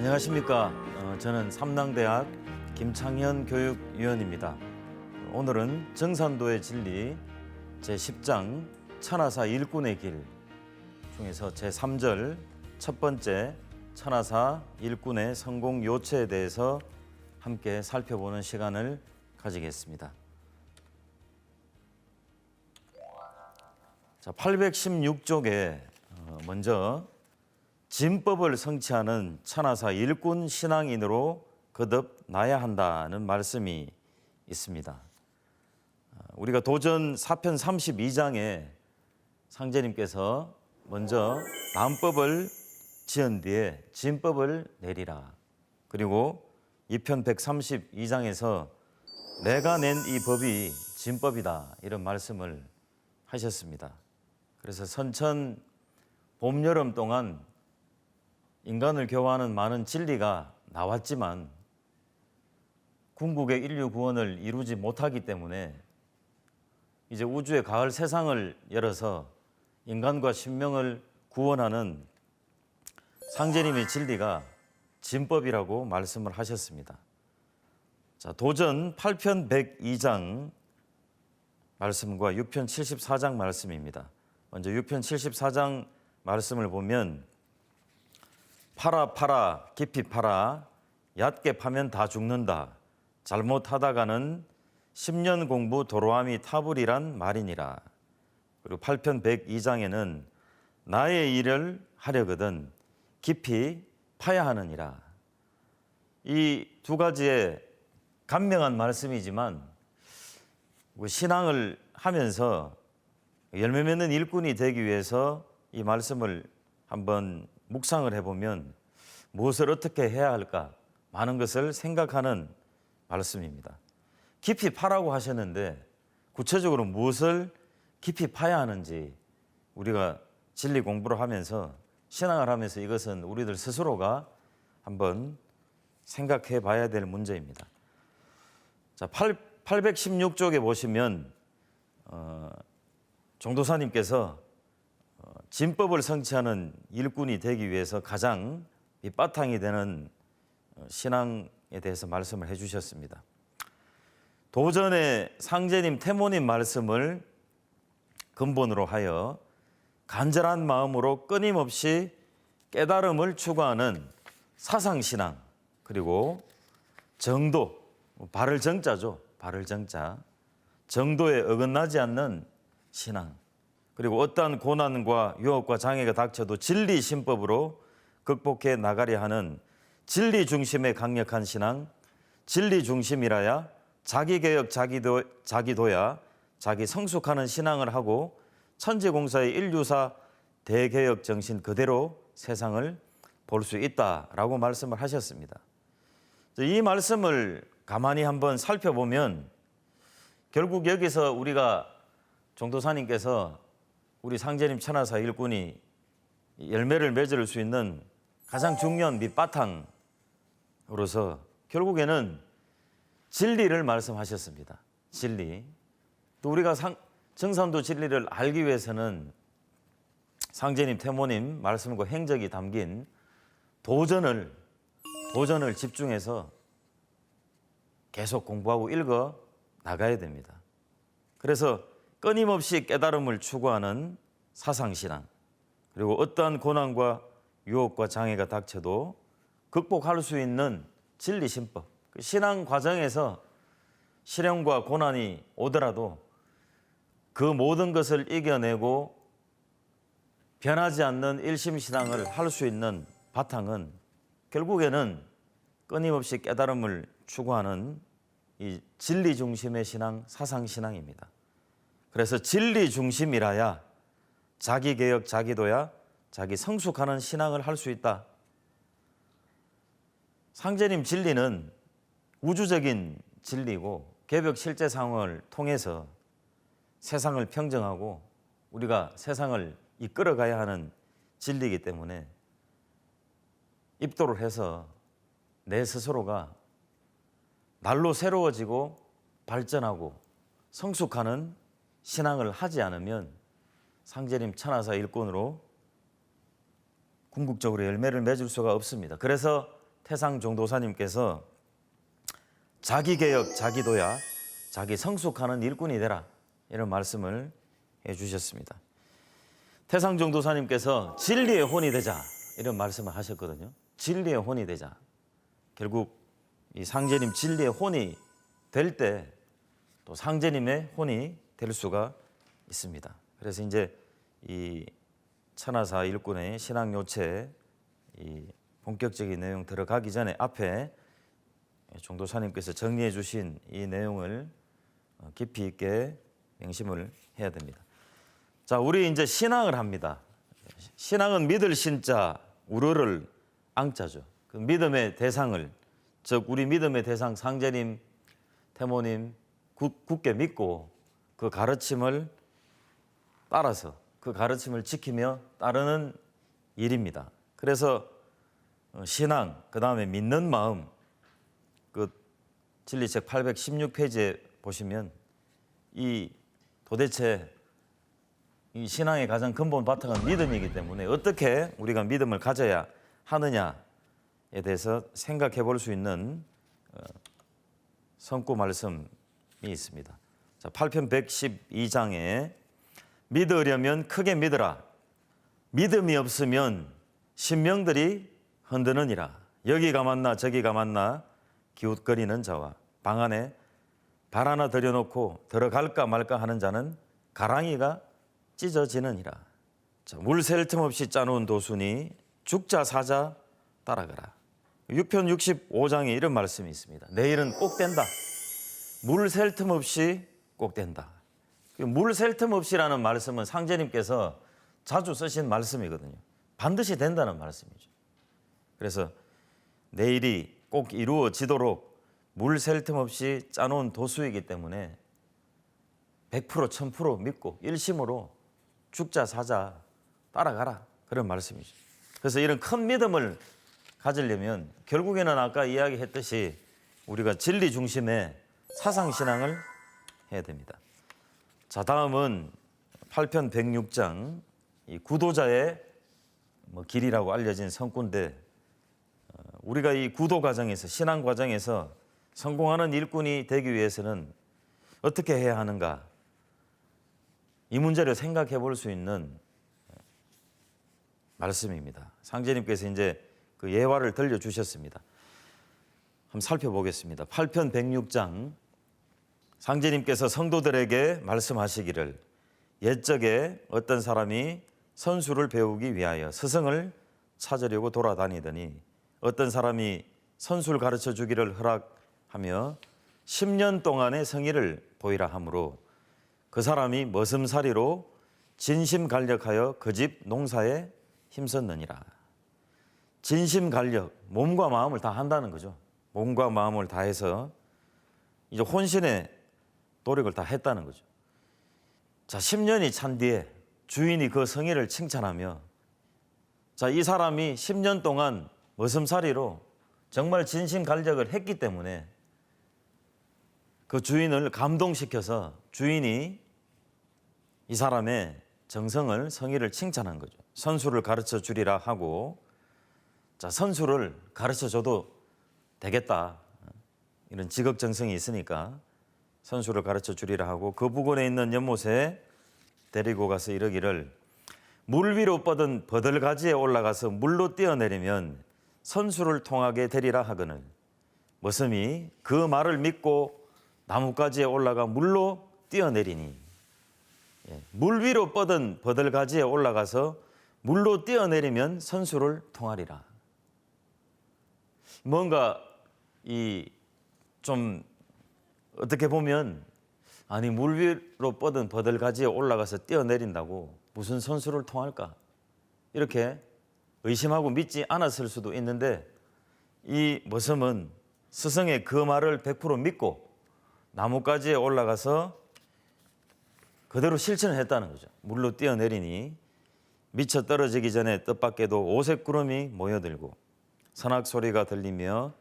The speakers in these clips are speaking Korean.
안녕하십니까. 저는 삼당대학 김창현 교육위원입니다. 오늘은 정산도의 진리 제10장 천하사 일꾼의 길 중에서 제3절 첫 번째 천하사 일꾼의 성공 요체에 대해서 함께 살펴보는 시간을 가지겠습니다. 자, 816쪽에 먼저 진법을 성취하는 천하사 일꾼 신앙인으로 거듭나야 한다는 말씀이 있습니다. 우리가 도전 4편 32장에 상제님께서 먼저 남법을 지은 뒤에 진법을 내리라. 그리고 2편 132장에서 내가 낸 이 법이 진법이다. 이런 말씀을 하셨습니다. 그래서 선천 봄, 여름 동안 인간을 교화하는 많은 진리가 나왔지만 궁극의 인류 구원을 이루지 못하기 때문에 이제 우주의 가을 세상을 열어서 인간과 신명을 구원하는 상제님의 진리가 진법이라고 말씀을 하셨습니다. 자, 도전 8편 102장 말씀과 6편 74장 말씀입니다. 먼저 6편 74장 말씀을 보면 파라 깊이 파라 얕게 파면 다 죽는다. 잘못하다가는 10년 공부 도로함이 타불이란 말이니라. 그리고 8편 102장에는 나의 일을 하려거든 깊이 파야 하느니라. 이 두 가지의 간명한 말씀이지만 신앙을 하면서 열매 맺는 일꾼이 되기 위해서 이 말씀을 한번 묵상을 해보면 무엇을 어떻게 해야 할까 많은 것을 생각하는 말씀입니다. 깊이 파라고 하셨는데 구체적으로 무엇을 깊이 파야 하는지 우리가 진리 공부를 하면서 신앙을 하면서 이것은 우리들 스스로가 한번 생각해 봐야 될 문제입니다. 자, 816쪽에 보시면 종도사님께서 진법을 성취하는 일꾼이 되기 위해서 가장 밑바탕이 되는 신앙에 대해서 말씀을 해주셨습니다. 도전의 상제님, 태모님 말씀을 근본으로 하여 간절한 마음으로 끊임없이 깨달음을 추구하는 사상신앙, 그리고 정도, 발을 정자죠. 발을 정자. 정도에 어긋나지 않는 신앙. 그리고 어떠한 고난과 유혹과 장애가 닥쳐도 진리 신법으로 극복해 나가려 하는 진리 중심의 강력한 신앙, 진리 중심이라야 자기개혁, 자기도야, 자기 성숙하는 신앙을 하고 천지공사의 인류사 대개혁 정신 그대로 세상을 볼 수 있다라고 말씀을 하셨습니다. 이 말씀을 가만히 한번 살펴보면 결국 여기서 우리가 종도사님께서 우리 상제님 천하사 일꾼이 열매를 맺을 수 있는 가장 중요한 밑바탕으로서 결국에는 진리를 말씀하셨습니다. 진리. 또 우리가 정산도 진리를 알기 위해서는 상제님, 태모님 말씀과 행적이 담긴 도전을 집중해서 계속 공부하고 읽어 나가야 됩니다. 그래서 끊임없이 깨달음을 추구하는 사상신앙, 그리고 어떠한 고난과 유혹과 장애가 닥쳐도 극복할 수 있는 진리신법. 신앙 과정에서 시련과 고난이 오더라도 그 모든 것을 이겨내고 변하지 않는 일심신앙을 할 수 있는 바탕은 결국에는 끊임없이 깨달음을 추구하는 이 진리 중심의 신앙, 사상신앙입니다. 그래서 진리 중심이라야 자기 개혁, 자기도야, 자기 성숙하는 신앙을 할 수 있다. 상제님 진리는 우주적인 진리고 개벽 실제 상황을 통해서 세상을 평정하고 우리가 세상을 이끌어가야 하는 진리이기 때문에 입도를 해서 내 스스로가 날로 새로워지고 발전하고 성숙하는 신앙을 하지 않으면 상제님 천하사 일꾼으로 궁극적으로 열매를 맺을 수가 없습니다. 그래서 태상종도사님께서 자기 개혁, 자기 도야, 자기 성숙하는 일꾼이 되라 이런 말씀을 해주셨습니다. 태상종도사님께서 진리의 혼이 되자 이런 말씀을 하셨거든요. 진리의 혼이 되자. 결국 이 상제님 진리의 혼이 될 때 또 상제님의 혼이 될 수가 있습니다. 그래서 이제 이 천하사 일꾼의 신앙 요체 이 본격적인 내용 들어가기 전에 앞에 종도사님께서 정리해 주신 이 내용을 깊이 있게 명심을 해야 됩니다. 자, 우리 이제 신앙을 합니다. 신앙은 믿을 신자, 우러를 앙자죠. 그 믿음의 대상을, 즉 우리 믿음의 대상 상제님, 태모님 굳게 믿고 그 가르침을 따라서 그 가르침을 지키며 따르는 일입니다. 그래서 신앙, 그 다음에 믿는 마음, 그 진리책 816페이지에 보시면 이 도대체 이 신앙의 가장 근본 바탕은 믿음이기 때문에 어떻게 우리가 믿음을 가져야 하느냐에 대해서 생각해 볼 수 있는 성구 말씀이 있습니다. 자, 8편 112장에 믿으려면 크게 믿으라. 믿음이 없으면 신명들이 흔드느니라. 여기가 맞나 저기가 맞나 기웃거리는 자와 방 안에 발 하나 들여놓고 들어갈까 말까 하는 자는 가랑이가 찢어지느니라. 자, 물 셀 틈 없이 짜놓은 도순이 죽자 사자 따라가라. 6편 65장에 이런 말씀이 있습니다. 내일은 꼭 된다. 물 셀 틈 없이 꼭 된다. 물 셀 틈 없이라는 말씀은 상제님께서 자주 쓰신 말씀이거든요. 반드시 된다는 말씀이죠. 그래서 내일이 꼭 이루어지도록 물 셀 틈 없이 짜놓은 도수이기 때문에 100% 1000% 믿고 일심으로 죽자 사자 따라가라 그런 말씀이죠. 그래서 이런 큰 믿음을 가지려면 결국에는 아까 이야기했듯이 우리가 진리 중심의 사상신앙을 해야 됩니다. 자, 다음은 8편 106장 이 구도자의 길이라고 알려진 성구인데 우리가 이 구도 과정에서 신앙 과정에서 성공하는 일꾼이 되기 위해서는 어떻게 해야 하는가 이 문제를 생각해 볼 수 있는 말씀입니다. 상제님께서 이제 그 예화를 들려주셨습니다. 한번 살펴보겠습니다. 8편 106장 상제님께서 성도들에게 말씀하시기를 옛적에 어떤 사람이 선수를 배우기 위하여 스승을 찾으려고 돌아다니더니 어떤 사람이 선수를 가르쳐 주기를 허락하며 10년 동안의 성의를 보이라 하므로 그 사람이 머슴살이로 진심간력하여 그 집 농사에 힘썼느니라. 진심간력, 몸과 마음을 다 한다는 거죠. 몸과 마음을 다해서 이제 혼신의 노력을 다 했다는 거죠. 자, 10년이 찬 뒤에 주인이 그 성의를 칭찬하며 자, 이 사람이 10년 동안 머슴살이로 정말 진심간력을 했기 때문에 그 주인을 감동시켜서 주인이 이 사람의 정성을 성의를 칭찬한 거죠. 선수를 가르쳐 주리라 하고 자, 선수를 가르쳐 줘도 되겠다. 이런 지극정성이 있으니까 선수를 가르쳐 주리라 하고 그 부근에 있는 연못에 데리고 가서 이르기를 물 위로 뻗은 버들가지에 올라가서 물로 뛰어내리면 선수를 통하게 되리라 하거늘 머슴이 그 말을 믿고 나뭇가지에 올라가 물로 뛰어내리니 물 위로 뻗은 버들가지에 올라가서 물로 뛰어내리면 선수를 통하리라. 뭔가 이 좀 어떻게 보면 아니 물 위로 뻗은 버들가지에 올라가서 뛰어내린다고 무슨 선수를 통할까 이렇게 의심하고 믿지 않았을 수도 있는데 이 머슴은 스승의 그 말을 100% 믿고 나뭇가지에 올라가서 그대로 실천을 했다는 거죠. 물로 뛰어내리니 미쳐 떨어지기 전에 뜻밖에도 오색 구름이 모여들고 선악 소리가 들리며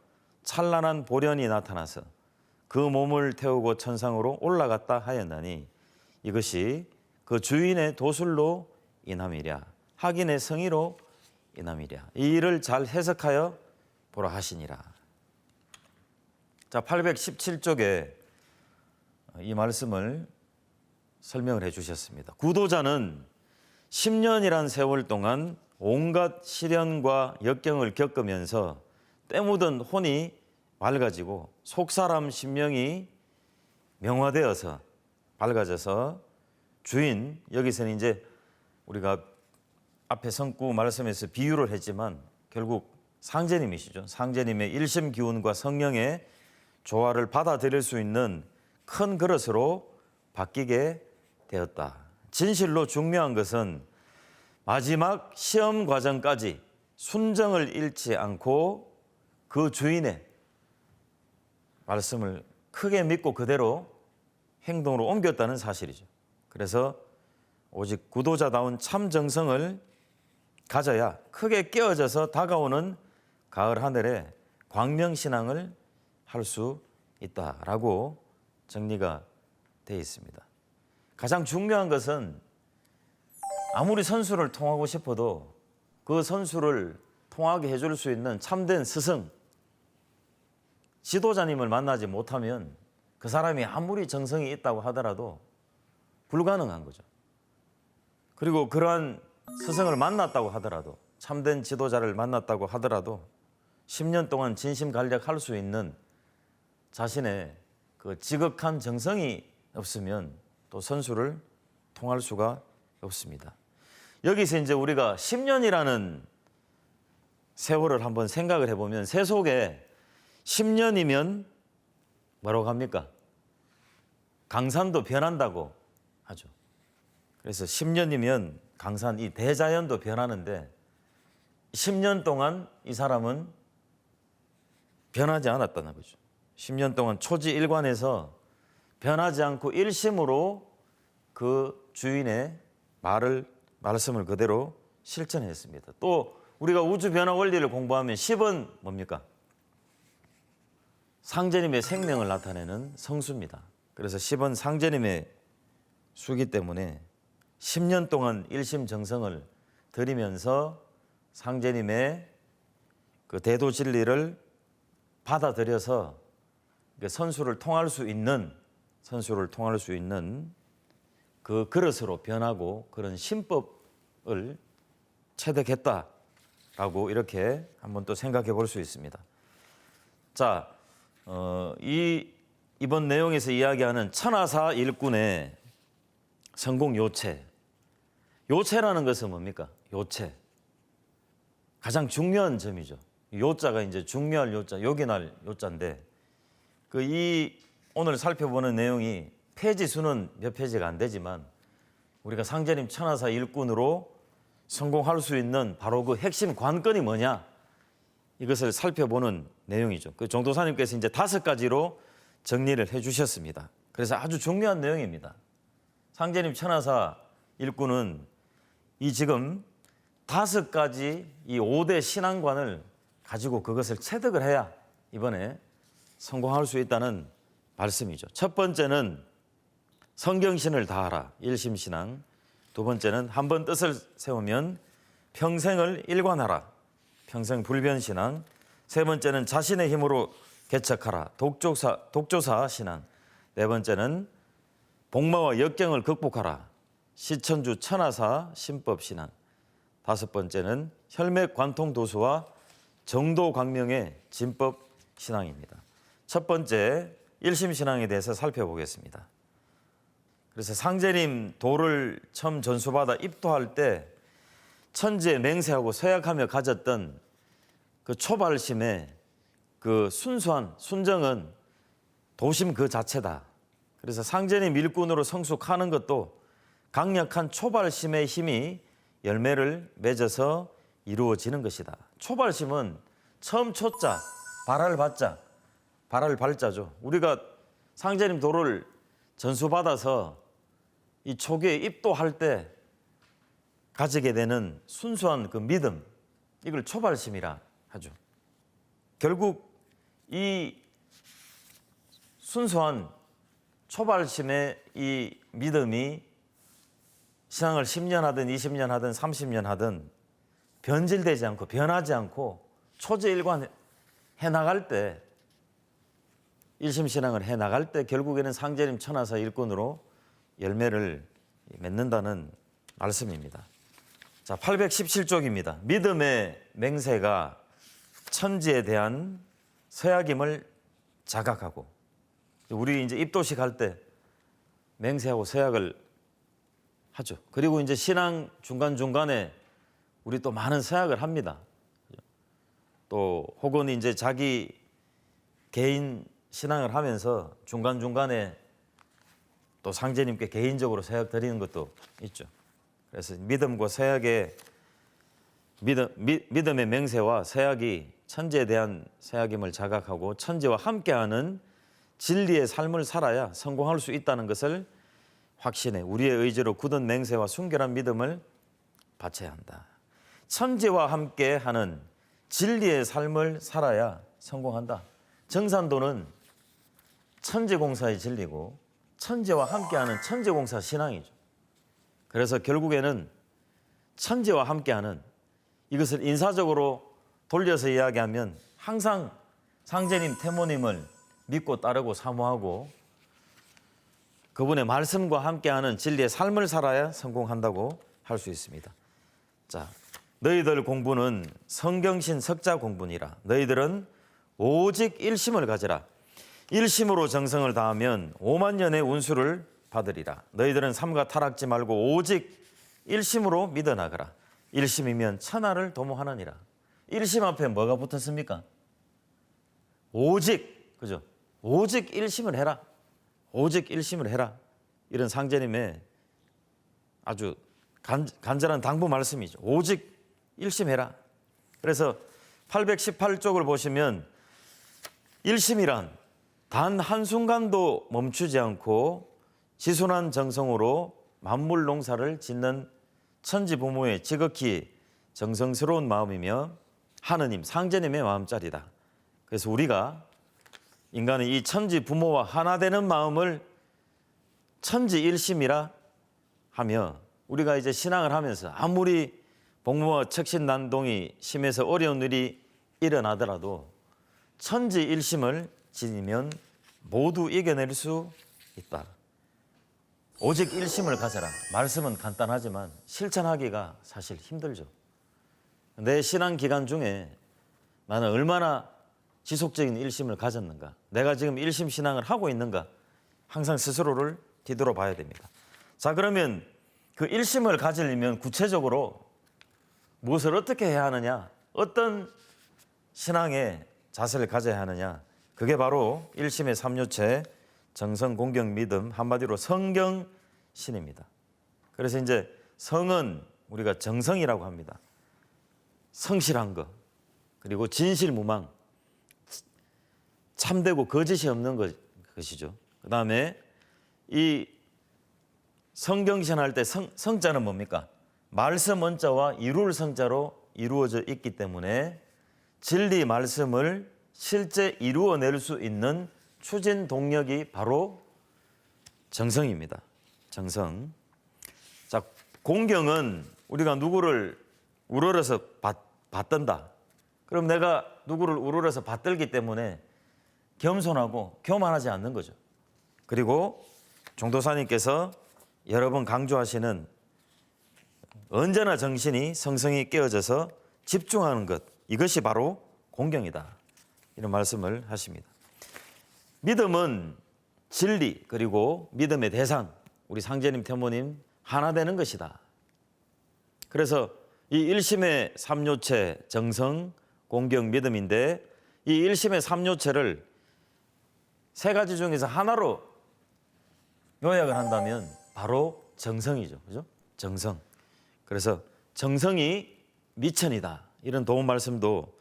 찬란한 보련이 나타나서 그 몸을 태우고 천상으로 올라갔다 하였나니 이것이 그 주인의 도술로 인함이랴 하긴의 성의로 인함이랴. 이 일을 잘 해석하여 보라 하시니라. 자, 817쪽에 이 말씀을 설명을 해 주셨습니다. 구도자는 10년이란 세월 동안 온갖 시련과 역경을 겪으면서 때묻은 혼이 맑아지고 속사람 심령이 명화되어서 밝아져서 주인, 여기서는 이제 우리가 앞에 성구 말씀에서 비유를 했지만 결국 상제님이시죠. 상제님의 일심 기운과 성령의 조화를 받아들일 수 있는 큰 그릇으로 바뀌게 되었다. 진실로 중요한 것은 마지막 시험 과정까지 순정을 잃지 않고 그 주인의 말씀을 크게 믿고 그대로 행동으로 옮겼다는 사실이죠. 그래서 오직 구도자다운 참 정성을 가져야 크게 깨어져서 다가오는 가을 하늘에 광명신앙을 할 수 있다라고 정리가 되어 있습니다. 가장 중요한 것은 아무리 선수를 통하고 싶어도 그 선수를 통하게 해줄 수 있는 참된 스승, 지도자님을 만나지 못하면 그 사람이 아무리 정성이 있다고 하더라도 불가능한 거죠. 그리고 그러한 스승을 만났다고 하더라도, 참된 지도자를 만났다고 하더라도 10년 동안 진심간력할 수 있는 자신의 그 지극한 정성이 없으면 또 선수를 통할 수가 없습니다. 여기서 이제 우리가 10년이라는 세월을 한번 생각을 해보면 세속에 10년이면 뭐라고 합니까? 강산도 변한다고 하죠. 그래서 10년이면 강산, 이 대자연도 변하는데 10년 동안 이 사람은 변하지 않았다는 거죠. 10년 동안 초지일관에서 변하지 않고 일심으로 그 주인의 말씀을 그대로 실천했습니다. 또 우리가 우주 변화 원리를 공부하면 10은 뭡니까? 상제님의 생명을 나타내는 성수입니다. 그래서 10은 상제님의 수기 때문에 10년 동안 일심정성을 들이면서 상제님의 그 대도 진리를 받아들여서 선수를 통할 수 있는 그 그릇으로 변하고 그런 신법을 체득했다라고 이렇게 한번 또 생각해 볼 수 있습니다. 자, 이번 내용에서 이야기하는 천하사 일꾼의 성공 요체. 요체라는 것은 뭡니까? 요체. 가장 중요한 점이죠. 요자가 이제 중요할 요자, 요긴할 요자인데 오늘 살펴보는 내용이 페이지 수는 몇 페이지가 안 되지만 우리가 상제님 천하사 일꾼으로 성공할 수 있는 바로 그 핵심 관건이 뭐냐? 이것을 살펴보는 내용이죠. 그 정도사님께서 이제 5가지로 정리를 해 주셨습니다. 그래서 아주 중요한 내용입니다. 상제님 천하사 일꾼은 이 지금 5가지 이 5대 신앙관을 가지고 그것을 체득을 해야 이번에 성공할 수 있다는 말씀이죠. 첫 번째는 성경신을 다하라, 일심신앙. 두 번째는 한 번 뜻을 세우면 평생을 일관하라, 평생불변신앙. 세 번째는 자신의 힘으로 개척하라, 독조사 신앙. 네 번째는 복마와 역경을 극복하라, 시천주 천하사 신법신앙. 5번째는 혈맥관통도수와 정도광명의 진법신앙입니다. 첫 번째 일심신앙에 대해서 살펴보겠습니다. 그래서 상제님 도를 처음 전수받아 입도할 때 천지에 맹세하고 서약하며 가졌던 그 초발심의 그 순수한 순정은 도심 그 자체다. 그래서 상제님 일꾼으로 성숙하는 것도 강력한 초발심의 힘이 열매를 맺어서 이루어지는 것이다. 초발심은 처음 초자, 발할 받자, 발할 발자죠. 우리가 상제님 도를 전수받아서 이 초기에 입도할 때 가지게 되는 순수한 그 믿음, 이걸 초발심이라 하죠. 결국 이 순수한 초발심의 이 믿음이 신앙을 10년 하든 20년 하든 30년 하든 변질되지 않고 변하지 않고 초지일관 해나갈 때, 일심신앙을 해나갈 때 결국에는 상제님 천하사 일꾼으로 열매를 맺는다는 말씀입니다. 자, 817쪽입니다. 믿음의 맹세가 천지에 대한 서약임을 자각하고, 우리 이제 입도식 할 때 맹세하고 서약을 하죠. 그리고 이제 신앙 중간중간에 우리 또 많은 서약을 합니다. 또 혹은 이제 자기 개인 신앙을 하면서 중간중간에 또 상제님께 개인적으로 서약 드리는 것도 있죠. 그래서 믿음과 서약의 믿음의 맹세와 서약이 천지에 대한 서약임을 자각하고 천지와 함께하는 진리의 삶을 살아야 성공할 수 있다는 것을 확신해 우리의 의지로 굳은 맹세와 순결한 믿음을 바쳐야 한다. 천지와 함께하는 진리의 삶을 살아야 성공한다. 정산도는 천지공사의 진리고 천지와 함께하는 천지공사 신앙이죠. 그래서 결국에는 천지와 함께하는, 이것을 인사적으로 돌려서 이야기하면 항상 상제님, 태모님을 믿고 따르고 사모하고 그분의 말씀과 함께하는 진리의 삶을 살아야 성공한다고 할 수 있습니다. 자, 너희들 공부는 성경신 석자 공부니라. 너희들은 오직 일심을 가지라. 일심으로 정성을 다하면 5만 년의 운수를 받으리라. 너희들은 삼가 타락지 말고 오직 일심으로 믿어나가라. 일심이면 천하를 도모하느니라. 일심 앞에 뭐가 붙었습니까? 오직, 그죠? 오직 일심을 해라. 오직 일심을 해라. 이런 상제님의 아주 간절한 당부 말씀이죠. 오직 일심해라. 그래서 818쪽을 보시면 일심이란 단 한순간도 멈추지 않고 지순한 정성으로 만물 농사를 짓는 천지 부모의 지극히 정성스러운 마음이며 하느님, 상제님의 마음자리다. 그래서 우리가 인간의 이 천지 부모와 하나 되는 마음을 천지일심이라 하며, 우리가 이제 신앙을 하면서 아무리 복무와 척신난동이 심해서 어려운 일이 일어나더라도 천지일심을 지니면 모두 이겨낼 수 있다. 오직 일심을 가져라. 말씀은 간단하지만 실천하기가 사실 힘들죠. 내 신앙 기간 중에 나는 얼마나 지속적인 일심을 가졌는가, 내가 지금 일심 신앙을 하고 있는가, 항상 스스로를 뒤돌아봐야 됩니다. 자, 그러면 그 일심을 가지려면 구체적으로 무엇을 어떻게 해야 하느냐, 어떤 신앙의 자세를 가져야 하느냐, 그게 바로 일심의 삼요체 정성, 공경, 믿음, 한마디로 성경신입니다. 그래서 이제 성은 우리가 정성이라고 합니다. 성실한 것, 그리고 진실무망, 참되고 거짓이 없는 것이죠. 그 다음에 이 성경신 할 때 성자는 뭡니까? 말씀 원자와 이룰 성자로 이루어져 있기 때문에 진리 말씀을 실제 이루어낼 수 있는 추진 동력이 바로 정성입니다. 정성. 자, 공경은 우리가 누구를 우러러서 받든다. 그럼 내가 누구를 우러러서 받들기 때문에 겸손하고 교만하지 않는 거죠. 그리고 종도사님께서 여러 번 강조하시는 언제나 정신이 성성이 깨어져서 집중하는 것, 이것이 바로 공경이다. 이런 말씀을 하십니다. 믿음은 진리, 그리고 믿음의 대상, 우리 상제님, 태모님 하나 되는 것이다. 그래서 이 일심의 삼요체 정성, 공경, 믿음인데 이 일심의 삼요체를 세 가지 중에서 하나로 요약을 한다면 바로 정성이죠. 그죠? 정성. 그래서 정성이 미천이다. 이런 도움 말씀도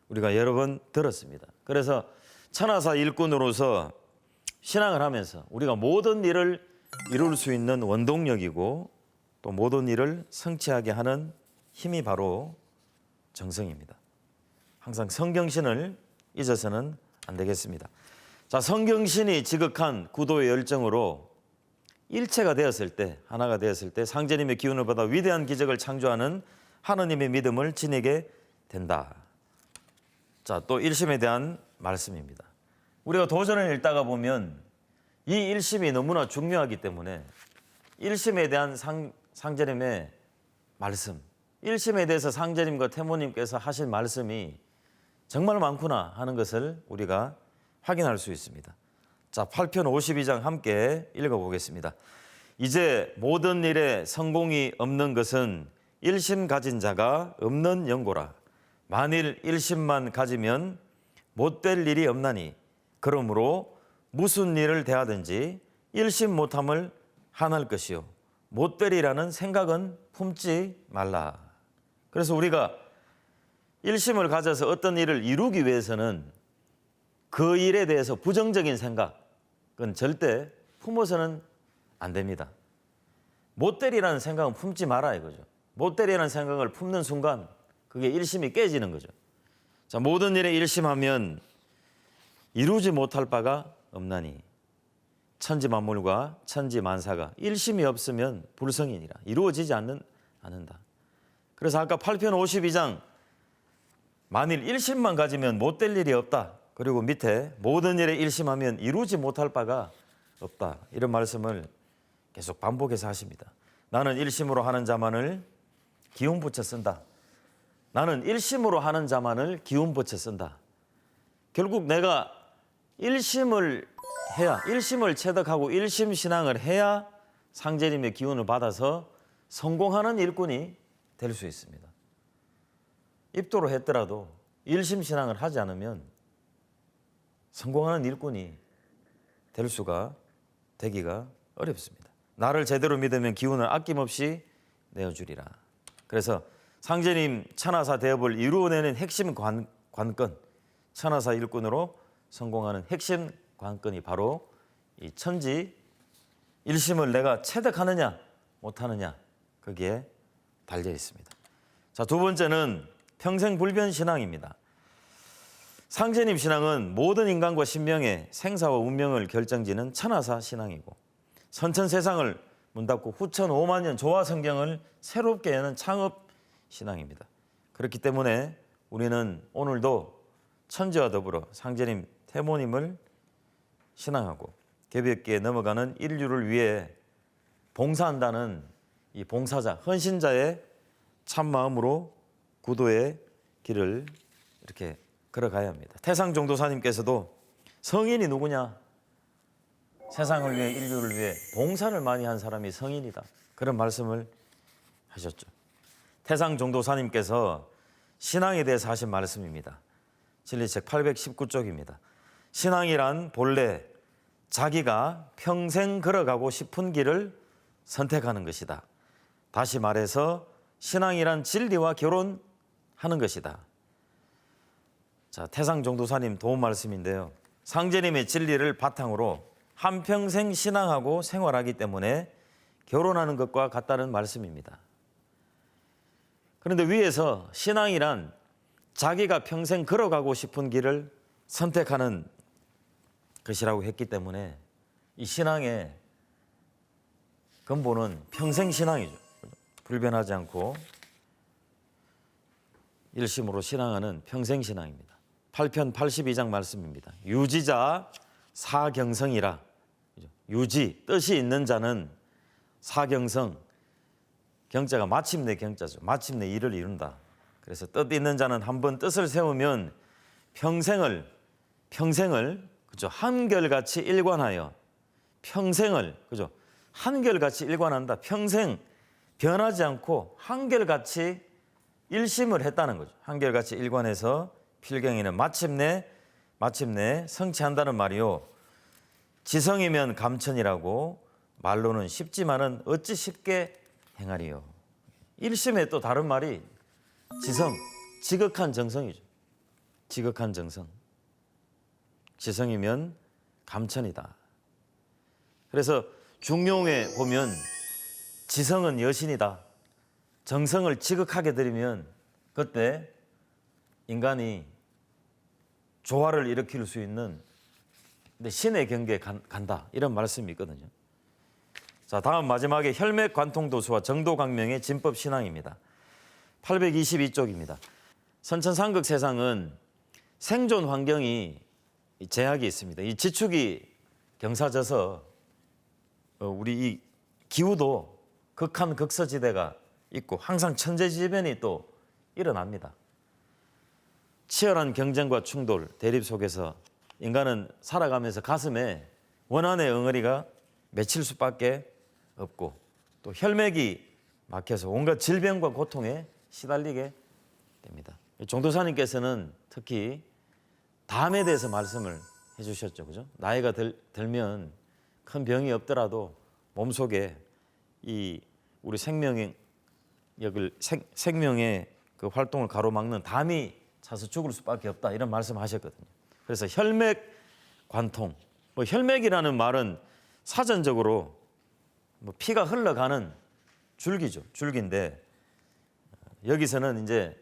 우리가 여러 번 들었습니다. 그래서 천하사 일꾼으로서 신앙을 하면서 우리가 모든 일을 이룰 수 있는 원동력이고 또 모든 일을 성취하게 하는 힘이 바로 정성입니다. 항상 성경신을 잊어서는 안 되겠습니다. 자, 성경신이 지극한 구도의 열정으로 일체가 되었을 때, 하나가 되었을 때 상제님의 기운을 받아 위대한 기적을 창조하는 하느님의 믿음을 지니게 된다. 자, 또 1심에 대한 말씀입니다. 우리가 도전을 읽다가 보면 이 1심이 너무나 중요하기 때문에 1심에 대한 상제님의 말씀, 1심에 대해서 상제님과 태모님께서 하신 말씀이 정말 많구나 하는 것을 우리가 확인할 수 있습니다. 자, 8편 52장 함께 읽어보겠습니다. 이제 모든 일에 성공이 없는 것은 1심 가진 자가 없는 연고라. 만일 1심만 가지면 못될 일이 없나니 그러므로 무슨 일을 대하든지 1심 못함을 한할 것이요 못되리라는 생각은 품지 말라. 그래서 우리가 1심을 가져서 어떤 일을 이루기 위해서는 그 일에 대해서 부정적인 생각은 절대 품어서는 안 됩니다. 못되리라는 생각은 품지 마라 이거죠. 못되리라는 생각을 품는 순간 그게 1심이 깨지는 거죠. 자, 모든 일에 1심하면 이루지 못할 바가 없나니 천지만물과 천지만사가 1심이 없으면 불성이니라. 이루어지지 않는다. 그래서 아까 8편 52장 만일 1심만 가지면 못될 일이 없다. 그리고 밑에 모든 일에 1심하면 이루지 못할 바가 없다. 이런 말씀을 계속 반복해서 하십니다. 나는 1심으로 하는 자만을 기운 붙여 쓴다. 나는 1심으로 하는 자만을 기운 붙여 쓴다. 결국 내가 1심을 해야 1심을 체득하고 1심 신앙을 해야 상제님의 기운을 받아서 성공하는 일꾼이 될 수 있습니다. 입도로 했더라도 1심 신앙을 하지 않으면 성공하는 일꾼이 되기가 어렵습니다. 나를 제대로 믿으면 기운을 아낌없이 내어주리라. 그래서 상제님 천하사 대업을 이루어내는 핵심 관건, 천하사 일꾼으로 성공하는 핵심 관건이 바로 이 천지 1심을 내가 체득하느냐 못하느냐 거기에 달려 있습니다. 자, 두 번째는 평생 불변 신앙입니다. 상제님 신앙은 모든 인간과 신명의 생사와 운명을 결정지는 천하사 신앙이고 선천세상을 문닫고 후천 5만 년 조화 성경을 새롭게 여는 창업 신앙입니다. 그렇기 때문에 우리는 오늘도 천지와 더불어 상제님 태모님을 신앙하고 개벽기에 넘어가는 인류를 위해 봉사한다는 이 봉사자, 헌신자의 참마음으로 구도의 길을 이렇게 걸어가야 합니다. 태상종도사님께서도 성인이 누구냐? 세상을 위해 인류를 위해 봉사를 많이 한 사람이 성인이다. 그런 말씀을 하셨죠. 태상종도사님께서 신앙에 대해서 하신 말씀입니다. 진리책 819쪽입니다. 신앙이란 본래 자기가 평생 걸어가고 싶은 길을 선택하는 것이다. 다시 말해서 신앙이란 진리와 결혼하는 것이다. 자, 태상종도사님 도움 말씀인데요. 상제님의 진리를 바탕으로 한평생 신앙하고 생활하기 때문에 결혼하는 것과 같다는 말씀입니다. 그런데 위에서 신앙이란 자기가 평생 걸어가고 싶은 길을 선택하는 것이라고 했기 때문에 이 신앙의 근본은 평생 신앙이죠. 불변하지 않고 일심으로 신앙하는 평생 신앙입니다. 8편 82장 말씀입니다. 유지자 사경성이라. 유지, 뜻이 있는 자는 사경성, 경자가 마침내 경자죠. 마침내 일을 이룬다. 그래서 뜻 있는 자는 한번 뜻을 세우면 평생을 그죠? 한결같이 일관하여 평생을 그죠? 한결같이 일관한다. 평생 변하지 않고 한결같이 일심을 했다는 거죠. 한결같이 일관해서 필경이는 마침내 성취한다는 말이요. 지성이면 감천이라고 말로는 쉽지만은 어찌 쉽게 행하리요. 일심의 또 다른 말이 지성, 지극한 정성이죠. 지극한 정성. 지성이면 감천이다. 그래서 중용에 보면 지성은 여신이다. 정성을 지극하게 들이면 그때 인간이 조화를 일으킬 수 있는 근데 신의 경계에 간다. 이런 말씀이 있거든요. 자, 다음 마지막에 혈맥 관통도수와 정도광명의 진법 신앙입니다. 822쪽입니다. 선천상극 세상은 생존 환경이 제약이 있습니다. 이 지축이 경사져서 우리 이 기후도 극한 극서지대가 있고 항상 천재지변이 또 일어납니다. 치열한 경쟁과 충돌, 대립 속에서 인간은 살아가면서 가슴에 원한의 응어리가 맺힐 수밖에 없고 또 혈맥이 막혀서 온갖 질병과 고통에 시달리게 됩니다. 종도사님께서는 특히 담에 대해서 말씀을 해주셨죠, 그죠? 나이가 들면 큰 병이 없더라도 몸속에 이 우리 생명의 그 활동을 가로막는 담이 차서 죽을 수밖에 없다 이런 말씀하셨거든요. 그래서 혈맥 관통, 혈맥이라는 말은 사전적으로 피가 흘러가는 줄기죠, 줄기인데 여기서는 이제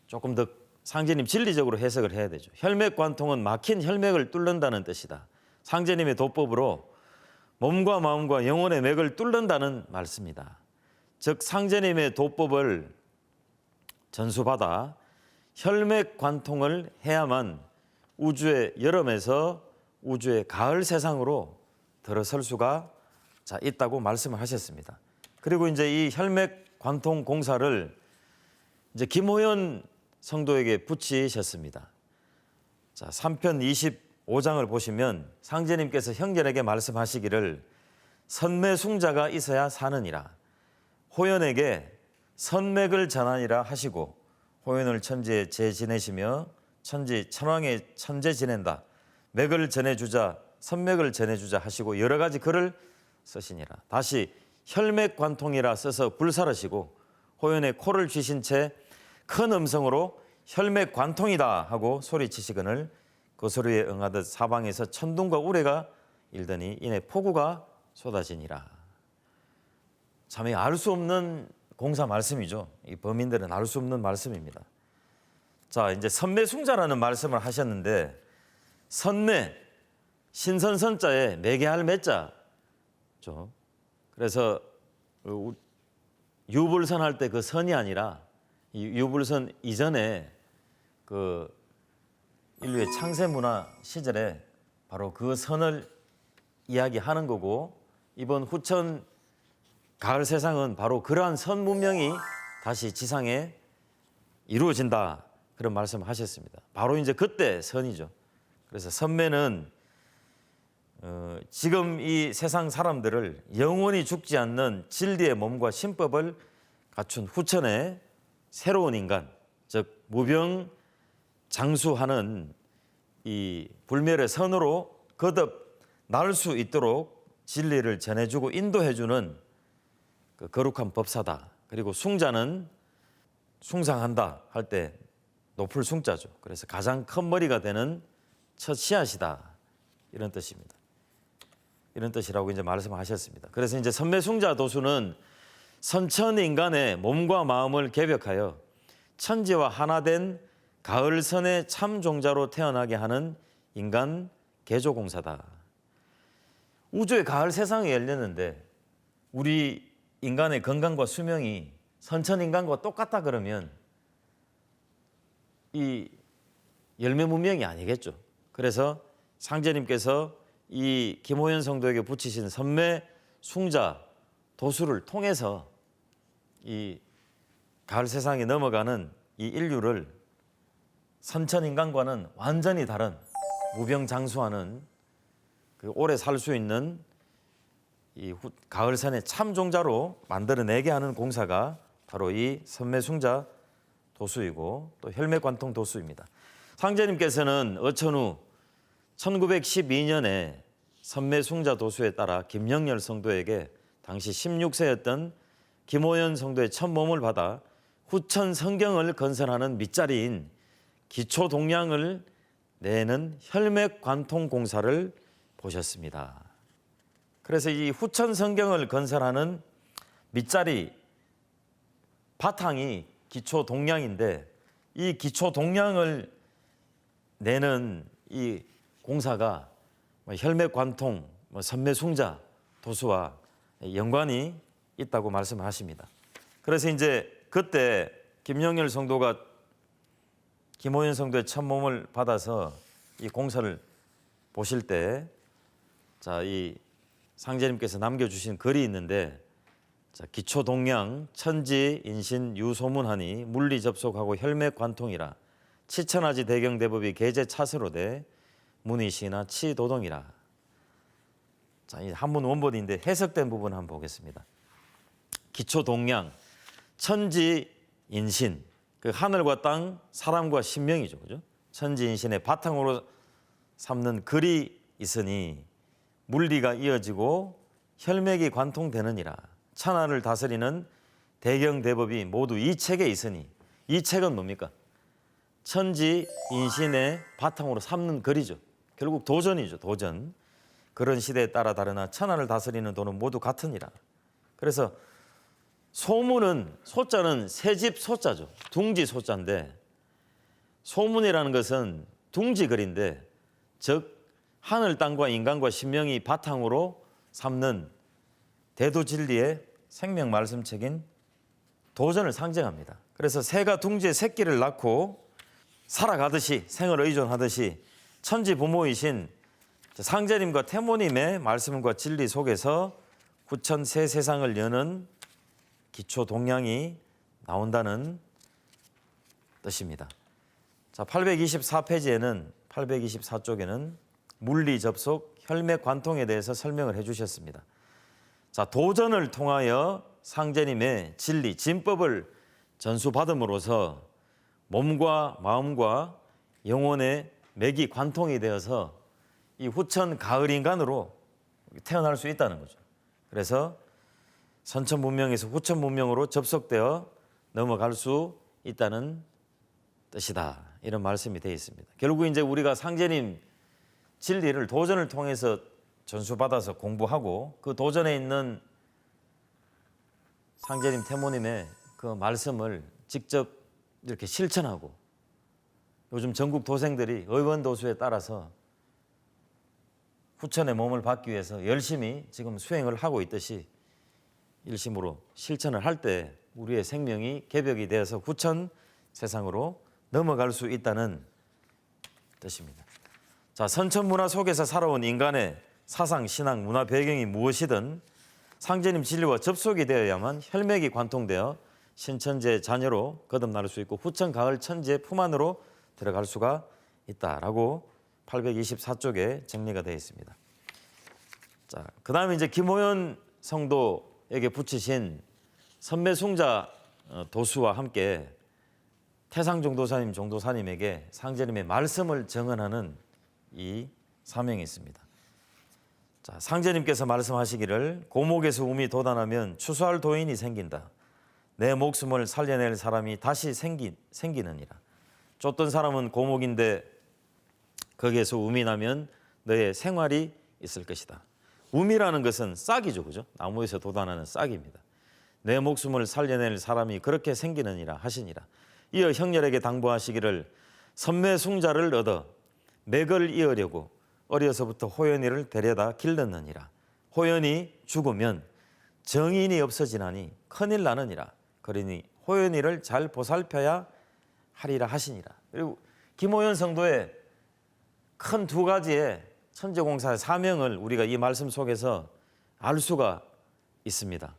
조금 더 상제님 진리적으로 해석을 해야 되죠. 혈맥 관통은 막힌 혈맥을 뚫는다는 뜻이다. 상제님의 도법으로 몸과 마음과 영혼의 맥을 뚫는다는 말씀이다. 즉 상제님의 도법을 전수받아 혈맥 관통을 해야만 우주의 여름에서 우주의 가을 세상으로 들어설 수가 있다고 말씀을 하셨습니다. 그리고 이제 이 혈맥 관통 공사를 이제 김호연 성도에게 붙이셨습니다. 자, 3편 25장을 보시면 상제님께서 형제에게 말씀하시기를 선매숭자가 있어야 사느니라. 호연에게 선맥을 전하니라 하시고 호연을 천지에 재지내시며 천지 천왕의 천재 지낸다. 맥을 전해주자 선맥을 전해주자 하시고 여러 가지 글을 쓰시니라. 다시 혈맥 관통이라 써서 불사르시고 호연의 코를 쥐신 채 큰 음성으로 혈맥 관통이다 하고 소리치시거늘 그 소리에 응하듯 사방에서 천둥과 우레가 일더니 이내 폭우가 쏟아지니라. 참 알 수 없는 공사 말씀이죠. 이 범인들은 알 수 없는 말씀입니다. 자, 이제 선매숭자라는 말씀을 하셨는데 선매, 신선선자에 매개할 매자죠. 그래서 유불선 할 때 그 선이 아니라 이 유불선 이전에 그 인류의 창세 문화 시절에 바로 그 선을 이야기하는 거고 이번 후천 가을 세상은 바로 그러한 선 문명이 다시 지상에 이루어진다 그런 말씀을 하셨습니다. 바로 이제 그때 선이죠. 그래서 선매는 지금 이 세상 사람들을 영원히 죽지 않는 진리의 몸과 신법을 갖춘 후천의 새로운 인간, 즉 무병장수하는 이 불멸의 선으로 거듭 날 수 있도록 진리를 전해주고 인도해주는 그 거룩한 법사다. 그리고 숭자는 숭상한다 할 때 높을 숭자죠. 그래서 가장 큰 머리가 되는 첫 씨앗이다 이런 뜻입니다. 이런 뜻이라고 이제 말씀하셨습니다. 그래서 이제 선매숭자 도수는 선천 인간의 몸과 마음을 개벽하여 천지와 하나된 가을선의 참종자로 태어나게 하는 인간 개조공사다. 우주의 가을 세상이 열렸는데 우리 인간의 건강과 수명이 선천 인간과 똑같다 그러면 이 열매 문명이 아니겠죠. 그래서 상제님께서 이 김호연 성도에게 붙이신 선매숭자 도수를 통해서 이 가을 세상에 넘어가는 이 인류를 선천 인간과는 완전히 다른 무병장수하는 그 오래 살 수 있는 이 가을선의 참종자로 만들어내게 하는 공사가 바로 이 선매숭자 도수이고 또 혈맥관통 도수입니다. 상제님께서는 어천 후 1912년에 선매숭자 도수에 따라 김영렬 성도에게 당시 16세였던 김호연 성도의 첫 몸을 받아 후천 성경을 건설하는 밑자리인 기초 동량을 내는 혈맥 관통 공사를 보셨습니다. 그래서 이 후천 성경을 건설하는 밑자리 바탕이 기초 동량인데 이 기초 동량을 내는 이 공사가 혈맥 관통, 선매숭자 도수와 연관이 있다고 말씀하십니다. 그래서 이제 그때 김영렬 성도가 김호연 성도의 참모를 받아서 이 공사를 보실 때, 자, 이 상제님께서 남겨주신 글이 있는데, 자, 기초 동양 천지 인신 유소문하니 물리 접속하고 혈맥 관통이라 치천하지 대경 대법이 계제 차서로되 문의시나 치도동이라. 자, 이 한문 원본인데 해석된 부분 한번 보겠습니다. 기초 동양 천지 인신, 그 하늘과 땅, 사람과 신명이죠, 그죠? 천지 인신의 바탕으로 삼는 글이 있으니 물리가 이어지고 혈맥이 관통되느니라. 천하를 다스리는 대경대법이 모두 이 책에 있으니, 이 책은 뭡니까? 천지 인신의 바탕으로 삼는 글이죠. 결국 도전이죠, 도전. 그런 시대에 따라 다르나 천하를 다스리는 도는 모두 같으니라. 그래서 소문은, 소자는 새집 소자죠. 둥지 소자인데, 소문이라는 것은 둥지 글인데, 즉 하늘 땅과 인간과 신명이 바탕으로 삼는 대도진리의 생명 말씀책인 도전을 상징합니다. 그래서 새가 둥지에 새끼를 낳고 살아가듯이, 생을 의존하듯이 천지 부모이신 상제님과 태모님의 말씀과 진리 속에서 구천 새 세상을 여는 기초 동양이 나온다는 뜻입니다. 자, 824페이지에는 824쪽에는 물리 접속, 혈맥 관통에 대해서 설명을 해주셨습니다. 자, 도전을 통하여 상제님의 진리, 진법을 전수받음으로써 몸과 마음과 영혼의 맥이 관통이 되어서 이 후천 가을 인간으로 태어날 수 있다는 거죠. 그래서 선천 문명에서 후천 문명으로 접속되어 넘어갈 수 있다는 뜻이다. 이런 말씀이 되어 있습니다. 결국 이제 우리가 상제님 진리를 도전을 통해서 전수받아서 공부하고 그 도전에 있는 상제님 태모님의 그 말씀을 직접 이렇게 실천하고, 요즘 전국 도생들이 의원도수에 따라서 후천의 몸을 받기 위해서 열심히 지금 수행을 하고 있듯이 일심으로 실천을 할 때 우리의 생명이 개벽이 되어서 후천 세상으로 넘어갈 수 있다는 뜻입니다. 자, 선천 문화 속에서 살아온 인간의 사상, 신앙, 문화 배경이 무엇이든 상제님 진리와 접속이 되어야만 혈맥이 관통되어 신천지의 자녀로 거듭날 수 있고 후천 가을 천지의 품 안으로 들어갈 수가 있다라고 824쪽에 정리가 되어 있습니다. 자, 그다음에 이제 김호연 성도에게 붙이신 선매숭자 도수와 함께 태상종도사님, 종도사님에게 상제님의 말씀을 정언하는 이 사명이 있습니다. 자, 상제님께서 말씀하시기를 고목에서 um이 돋아나면 추수할 도인이 생긴다. 내 목숨을 살려낼 사람이 다시 생기느니라. 쫓던 사람은 고목인데 거기에서 um이 나면 너의 생활이 있을 것이다. um이라는 것은 싹이죠, 그죠? 나무에서 돋아나는 싹입니다. 내 목숨을 살려낼 사람이 그렇게 생기느니라 하시니라. 이어 형렬에게 당부하시기를 선매숭자를 얻어 맥을 이으려고 어려서부터 호연이를 데려다 길렀느니라. 호연이 죽으면 정인이 없어지나니 큰일 나느니라. 그러니 호연이를 잘 보살펴야 하리라 하시니라. 그리고 김호연 성도의 큰 두 가지의 천지공사의 사명을 우리가 이 말씀 속에서 알 수가 있습니다.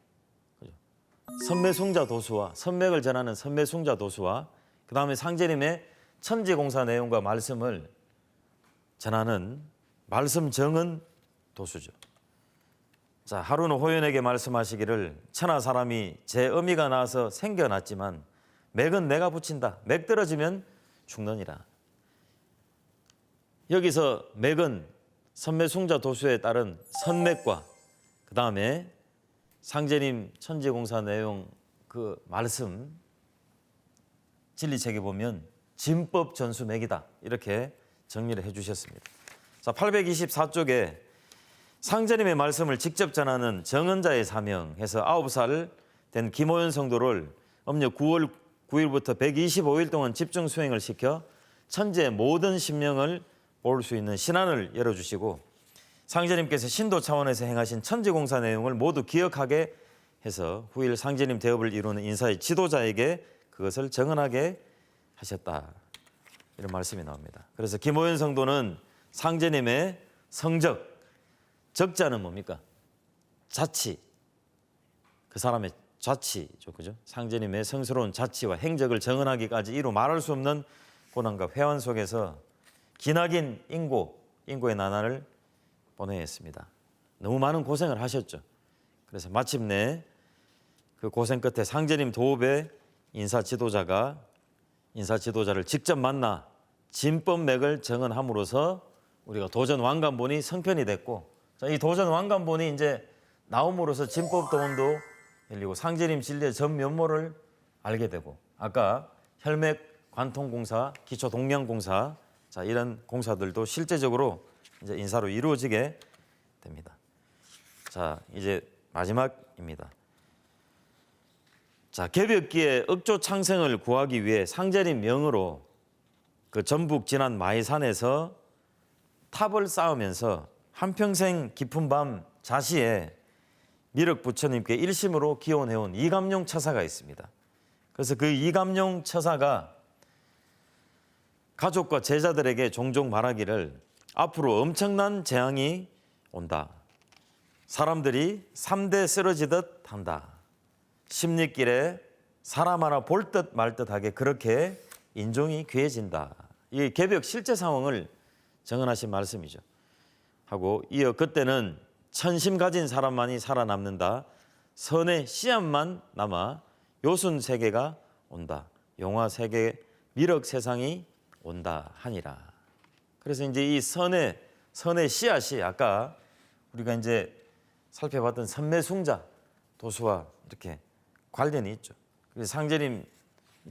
선매숭자 도수와 선맥을 전하는 선매숭자 도수와 그 다음에 상제님의 천지공사 내용과 말씀을 전하는 말씀 정은 도수죠. 자, 하루는 호연에게 말씀하시기를 천하 사람이 제 어미가 나와서 생겨났지만 맥은 내가 붙인다. 맥 떨어지면 죽느니라. 여기서 맥은 선매숭자 도수에 따른 선맥과 그 다음에 상제님 천지공사 내용 그 말씀 진리책에 보면 진법 전수 맥이다. 이렇게 정리를 해주셨습니다. 자, 824쪽에 상제님의 말씀을 직접 전하는 정언자의 사명 해서 9살 된 김호연 성도를 음력 9월 9일부터 125일 동안 집중 수행을 시켜 천지의 모든 신명을 볼 수 있는 신안을 열어주시고 상제님께서 신도 차원에서 행하신 천지공사 내용을 모두 기억하게 해서 후일 상제님 대업을 이루는 인사의 지도자에게 그것을 정언하게 하셨다. 이런 말씀이 나옵니다. 그래서 김호연 성도는 상제님의 성적, 적자는 뭡니까? 자치, 그 사람의 자치죠, 그죠? 상제님의 성스러운 자치와 행적을 정언하기까지 이루 말할 수 없는 고난과 회환 속에서 기나긴 인고의 나날을 보내야 했습니다. 너무 많은 고생을 하셨죠. 그래서 마침내 그 고생 끝에 상제님 도읍의 인사 지도자를 직접 만나 진법맥을 정언함으로써 우리가 도전 왕관본이 성편이 됐고, 자, 이 도전 왕관본이 이제 나옴으로써 진법도원도 열리고 상제님 진리의 전 면모를 알게 되고, 아까 혈맥 관통공사, 기초 동량공사, 자, 이런 공사들도 실제적으로 이제 인사로 이루어지게 됩니다. 자, 이제 마지막입니다. 자, 개벽기의 억조 창생을 구하기 위해 상제님 명으로 그 전북 진안 마이산에서 탑을 쌓으면서 한평생 깊은 밤 자시에 미륵 부처님께 일심으로 기원해온 이감용 처사가 있습니다. 그래서 그 이감용 처사가 가족과 제자들에게 종종 말하기를 앞으로 엄청난 재앙이 온다. 사람들이 3대 쓰러지듯 한다. 십리길에 사람 하나 볼 듯 말 듯하게 그렇게 인종이 귀해진다. 이 개벽 실제 상황을 정언하신 말씀이죠. 하고 이어 그때는 천심 가진 사람만이 살아남는다. 선의 씨앗만 남아 요순 세계가 온다. 용화 세계 미륵 세상이 온다 하니라. 그래서 이제 이 선의 씨앗이 아까 우리가 이제 살펴봤던 선매숭자 도수와 이렇게 관련이 있죠. 그래서 상제님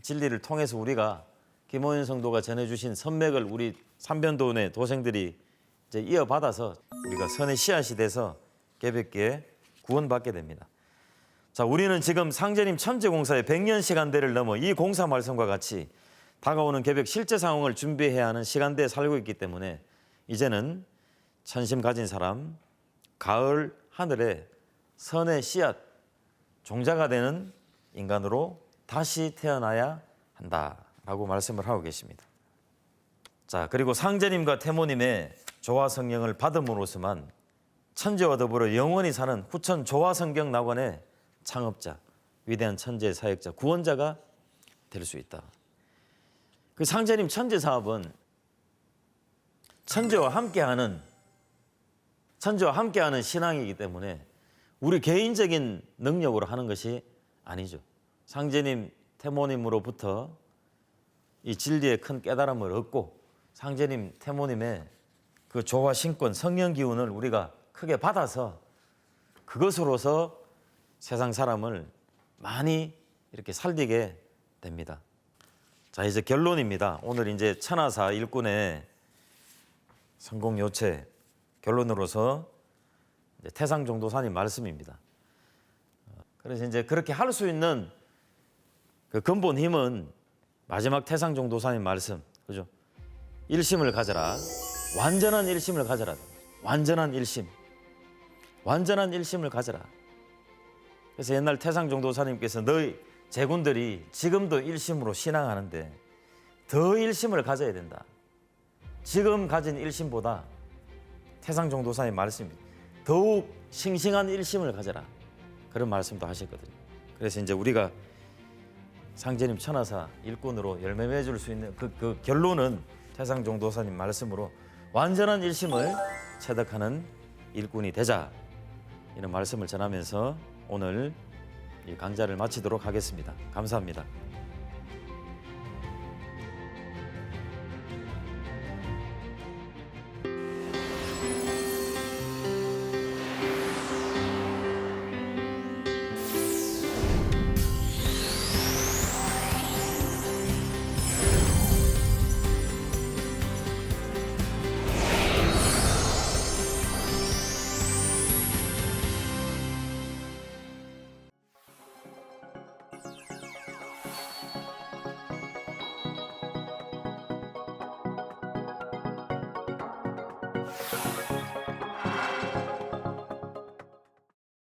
진리를 통해서 우리가 김호연 성도가 전해주신 선맥을 우리 삼변도원의 도생들이 이제 이어받아서 우리가 선의 씨앗이 돼서 개벽기에 구원받게 됩니다. 자, 우리는 지금 상제님 천재공사의 100년 시간대를 넘어 이 공사 말씀과 같이 다가오는 개벽 실제 상황을 준비해야 하는 시간대에 살고 있기 때문에 이제는 천심 가진 사람, 가을 하늘에 선의 씨앗, 종자가 되는 인간으로 다시 태어나야 한다라고 말씀을 하고 계십니다. 자, 그리고 상제님과 태모님의 조화성령을 받음으로서만 천재와 더불어 영원히 사는 후천 조화성경 낙원의 창업자, 위대한 천재 사역자, 구원자가 될 수 있다. 그 상제님 천재 사업은 천재와 함께하는 신앙이기 때문에 우리 개인적인 능력으로 하는 것이 아니죠. 상제님, 태모님으로부터 이 진리의 큰 깨달음을 얻고 상제님, 태모님의 그 조화 신권, 성령 기운을 우리가 크게 받아서 그것으로서 세상 사람을 많이 이렇게 살리게 됩니다. 자, 이제 결론입니다. 오늘 이제 천하사 일꾼의 성공 요체 결론으로서 이제 태상종도사님 말씀입니다. 그래서 이제 그렇게 할 수 있는 그 근본 힘은 마지막 태상종도사님 말씀, 그죠? 일심을 가져라. 완전한 일심을 가져라. 완전한 일심을 가져라. 그래서 옛날 태상종도사님께서 너희 제군들이 지금도 일심으로 신앙하는데 더 일심을 가져야 된다. 지금 가진 일심보다 태상종도사님 말씀입니다. 더욱 싱싱한 일심을 가져라. 그런 말씀도 하셨거든요. 그래서 이제 우리가 상제님 천하사 일꾼으로 열매 맺을 수 있는 그 결론은 태상종도사님 말씀으로 완전한 일심을 체득하는 일꾼이 되자, 이런 말씀을 전하면서 오늘 이 강좌를 마치도록 하겠습니다. 감사합니다.